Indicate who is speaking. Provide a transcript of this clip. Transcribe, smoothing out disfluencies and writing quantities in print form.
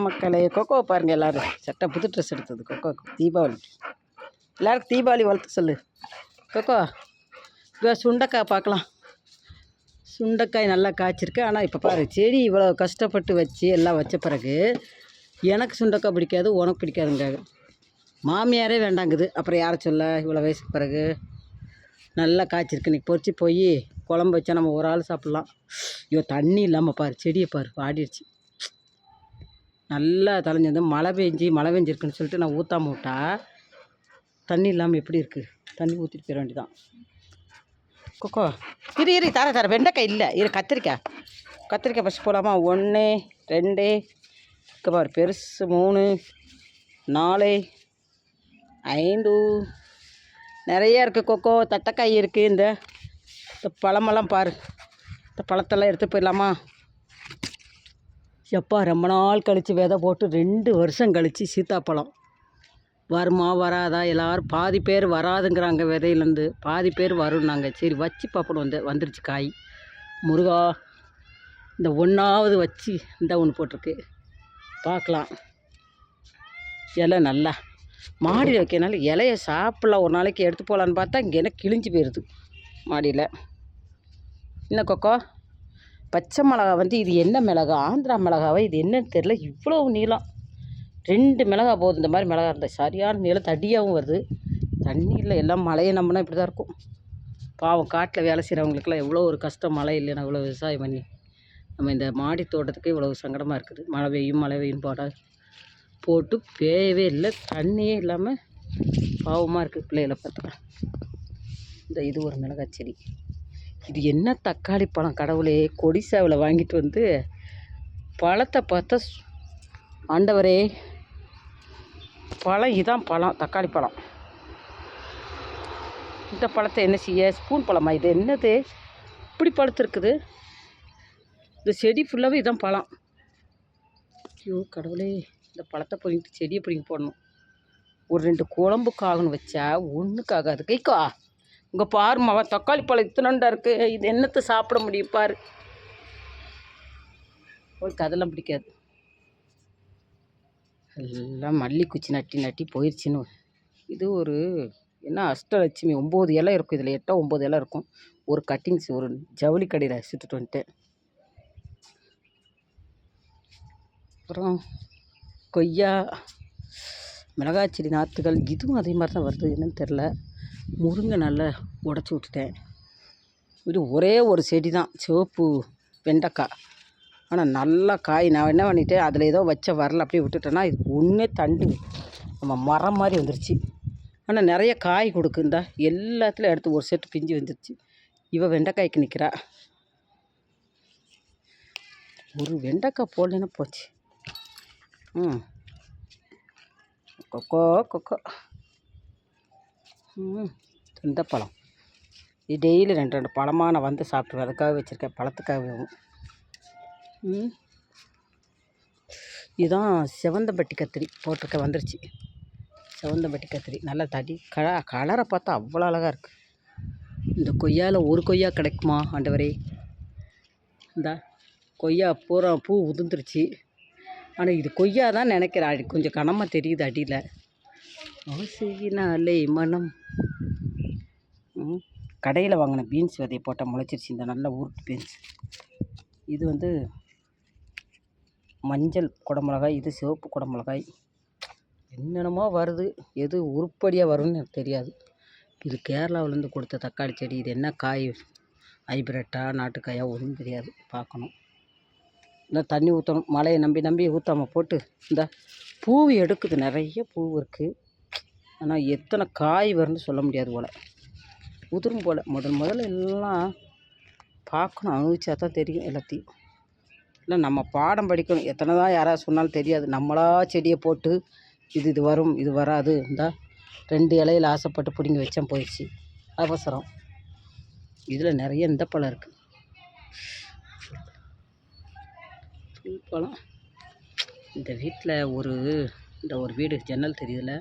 Speaker 1: மக்களே, கொக்கோ பாருங்கள் எல்லோரும் சட்டை புது ட்ரெஸ் எடுத்தது கொக்கோக்கு தீபாவளி. எல்லாருக்கும் தீபாவளி வாழ்த்து சொல்லு கொக்கோ. இப்போ சுண்டைக்காய் பார்க்கலாம். சுண்டைக்காய் நல்லா காய்ச்சிருக்கு. ஆனால் இப்போ பாரு, செடி இவ்வளோ கஷ்டப்பட்டு வச்சு எல்லாம் வச்ச பிறகு எனக்கு சுண்டைக்காய் பிடிக்காது, உனக்கு பிடிக்காதுங்காது. மாமியாரே வேண்டாங்குது, அப்புறம் யாரை சொல்ல? இவ்வளோ வயசுக்கு பிறகு நல்லா காய்ச்சிருக்கு. இன்றைக்கி பொறிச்சு போய் குழம்பு வச்சா நம்ம ஒரு ஆள் சாப்பிட்லாம். ஐயோ, தண்ணி இல்லாமல் பாரு, செடியை பாரு வாடிடுச்சு. நல்லா தலைஞ்சிருந்து மழை பெஞ்சிருக்குன்னு சொல்லிட்டு நான் ஊற்றாம விட்டா தண்ணி இல்லாமல் எப்படி இருக்குது? தண்ணி ஊற்றிட்டு போயிட வேண்டியதான். கொக்கோ இரு தர வெண்டைக்காய் இல்லை, கத்திரிக்காய் ஃபஸ்ட் போடாமா? 1 2 பாரு, பெருசு 3 4 5 நிறைய இருக்குது கொக்கோ. தட்டைக்காய் இருக்குது. இந்த பழமெல்லாம் பாரு, இந்த பழத்தெல்லாம் எடுத்து போயிடலாமா? எப்பா, ரொம்ப நாள் கழித்து விதை போட்டு 2 வருஷம் கழித்து சீத்தாப்பழம் வருமா வராதா? எல்லோரும் பாதி பேர் வராதுங்கிறாங்க, விதையிலேருந்து பாதி பேர் வரும்னாங்க. சரி வச்சு பார்ப்போம். வந்துருச்சு காய். முருகா, இந்த ஒன்றாவது வச்சு இந்த ஒன்று போட்டிருக்கு, பார்க்கலாம். இலை நல்லா மாடியில் வைக்கிறனால இலையை சாப்பிட்லாம். ஒரு நாளைக்கு எடுத்து போகலான்னு பார்த்தா இங்கே என்ன கிழிஞ்சு போயிடுது மாடியில். என்ன கொக்கோ, பச்சை மிளகா இது என்ன மிளகா? ஆந்திரா மிளகாவை, இது என்னன்னு தெரில, இவ்வளோ நீளம். 2 மிளகா போகுது. இந்த மாதிரி மிளகா இருந்தால் சரியான நீளம், தடியாகவும் வருது. தண்ணி இல்லை, எல்லாம் மழையை நம்பினா இப்படி தான் இருக்கும். பாவம், காட்டில் வேலை செய்கிறவங்களுக்குலாம் எவ்வளோ ஒரு கஷ்டம். மழை இல்லைன்னா இவ்வளோ விவசாயம் பண்ணி நம்ம இந்த மாடி தோட்டத்துக்கு இவ்வளோ சங்கடமாக இருக்குது. மழை பெய்யும் போட்டு பேயவே இல்லை, தண்ணியே இல்லாமல் பாவமாக இருக்குது பிள்ளைகளை பார்த்துக்க. இது ஒரு மிளகாய் செடி. இது என்ன தக்காளி பழம் கடவுளே! கொடிசாவில் வாங்கிட்டு வந்து பழத்தை பார்த்தா ஆண்டவரே, பழம் இதான் பழம், தக்காளி பழம். இந்த பழத்தை என்ன செய்ய? ஸ்பூன் பழமா இது? என்னது இப்படி பழுத்துருக்குது? இந்த செடி ஃபுல்லாகவே இதான் பழம். ஐயோ கடவுளே, இந்த பழத்தை பிடிங்கிட்டு செடியை பிடிங்கி போடணும். ஒரு 2 குழம்புக்காகன்னு வச்சா ஒன்றுக்காகாது. கைக்கா, இங்கே பாருமாவா, தக்காளி பழம் இத்தனண்டா இருக்குது. இது என்னத்தை சாப்பிட முடியும் பாரு. உங்களுக்கு அதெல்லாம் பிடிக்காது. எல்லாம் மல்லி குச்சி நட்டி போயிடுச்சின்னு. இது ஒரு என்ன அஷ்டலட்சுமி, 9 இலை இருக்கும். இதில் 8 9 இலை இருக்கும். ஒரு கட்டிங்ஸ் ஒரு ஜவுளி கடையில் சுட்டுட்டு வந்துட்டேன். அப்புறம் கொய்யா, மிளகாய் செடி நாற்றுகள், இதுவும் அதே மாதிரி தான் வருது. என்னன்னு தெரில. முருங்கை நல்லா உடச்சி விட்டுட்டேன். இது ஒரே ஒரு செடி தான், சிவப்பு வெண்டைக்காய். ஆனால் நல்லா காய். நான் என்ன பண்ணிட்டேன், அதில் ஏதோ வச்ச வரல அப்படியே விட்டுட்டேன்னா இது ஒன்றே தண்டு நம்ம மரம் மாதிரி வந்துருச்சு. ஆனால் நிறைய காய் கொடுக்குந்தா, எல்லாத்துலையும் எடுத்து ஒரு செட்டு பிஞ்சு வந்துருச்சு. வெண்டைக்காய்க்கு நிற்கிறா. ஒரு வெண்டைக்காய் போடலன்னா போச்சு. கொக்கோ இந்த பழம் இது டெய்லி 2 பழமாக நான் வந்து சாப்பிட்ருவேன். அதுக்காக வச்சுருக்கேன், பழத்துக்காகவும். இதுதான் செவந்தம்பட்டி கத்திரி போட்டிருக்க, வந்துருச்சு. செவந்தம்பட்டி கத்திரி நல்லா தடி கலரை பார்த்தா அவ்வளோ அழகாக இருக்குது. இந்த கொய்யாவில் ஒரு கொய்யா கிடைக்குமா ஆண்டவரே? இந்த கொய்யா பூ உதிர்ந்துருச்சு. ஆனால் இது கொய்யா தான் நினைக்கிறேன். கொஞ்சம் கனமாக தெரியுது அடியில். ஓசையினாலே மனம். கடையில் வாங்கின பீன்ஸ் விதையை போட்டால் முளைச்சிருச்சு. இந்த நல்ல உருட்டு பீன்ஸ். இது மஞ்சள் குடமிளகாய், இது சிவப்பு குடமிளகாய். என்னென்னமோ வருது, எது உருப்படியாக வரும்னு எனக்கு தெரியாது. இது கேரளாவிலேருந்து கொடுத்த தக்காளி செடி. இது என்ன காய்? ஹைப்ரிட்டா நாட்டுக்காயா? ஒன்றும் தெரியாது, பார்க்கணும். இந்த தண்ணி ஊற்றணும். மழையை நம்பி ஊற்றாமல் போட்டு இந்த பூ எடுக்குது. நிறைய பூ இருக்குது. ஆனால் எத்தனை காய் வரும்னு சொல்ல முடியாது போல். உதிரும் போல். முதல்ல எல்லாம் பார்க்கணும், அனுபவிச்சா தான் தெரியும் எல்லாத்தையும். இல்லை நம்ம பாடம் படிக்கணும். எத்தனை தான் யாராவது சொன்னாலும் தெரியாது. நம்மளா செடியை போட்டு இது வரும் இது வராது. இந்த 2 இலையில் ஆசைப்பட்டு பிடிங்கி வச்சேன், போயிடுச்சு. அவசரம். இதில் நிறைய இந்த பழம் இருக்குது. பழம். இந்த வீட்டில் ஒரு வீடு ஜன்னல் தெரியுதுல,